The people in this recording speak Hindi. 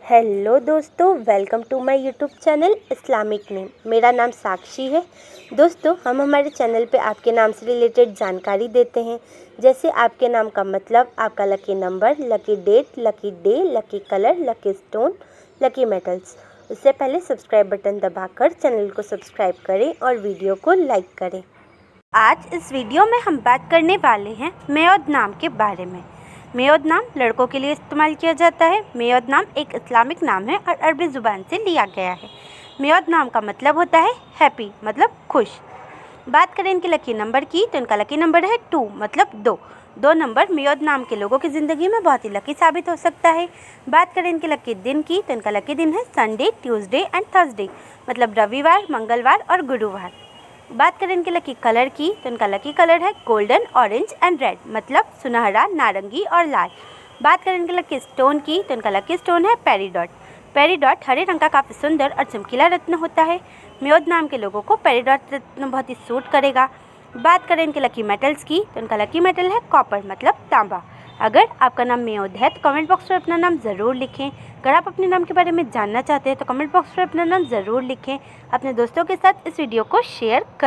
हेलो दोस्तों, welcome to my YouTube channel Islamic name. मेरा नाम साक्षी है। दोस्तों, हम हमारे चैनल पे आपके नाम से रिलेटेड जानकारी देते हैं, जैसे आपके नाम का मतलब, आपका lucky number, lucky date, lucky day, lucky colour, lucky stone, lucky metals. उससे पहले सब्सक्राइब बटन दबाकर चैनल को सब्सक्राइब करें और वीडियो को लाइक करें। आज इस वीडियो में हम बात करने वाले हैं मेयौद नाम के बारे में। मेयौद नाम लड़कों के लिए इस्तेमाल किया जाता है। मेयौद नाम एक इस्लामिक नाम है और अरबी ज़ुबान से लिया गया है। मेयौद नाम का मतलब होता है हैप्पी, मतलब खुश। बात करें इनके लकी नंबर की, तो इनका लकी नंबर है 2, मतलब 2 नंबर मेयौद नाम के लोगों की ज़िंदगी में बहुत ही लकी साबित हो सकता है। बात करें इनके लकी दिन की, तो इनका लकी दिन है संडे, ट्यूसडे एंड थर्सडे, मतलब रविवार, मंगलवार और गुरुवार। बात करें इनके लकी कलर की, तो इनका लकी कलर है गोल्डन, ऑरेंज एंड रेड, मतलब सुनहरा, नारंगी और लाल। बात करें इनके लकी स्टोन की, तो इनका लकी स्टोन है पेरीडॉट। पेरीडॉट हरे रंग का काफ़ी सुंदर और चमकीला रत्न होता है। मेयौद नाम के लोगों को पेरीडॉट रत्न बहुत ही सूट करेगा। बात करें इनके लकी मेटल्स की, तो इनका लकी मेटल है कॉपर, मतलब तांबा। अगर आपका नाम मेयौद है तो कमेंट बॉक्स में अपना नाम ज़रूर लिखें। अगर आप अपने नाम के बारे में जानना चाहते हैं तो कमेंट बॉक्स में अपना नाम ज़रूर लिखें। अपने दोस्तों के साथ इस वीडियो को शेयर करें।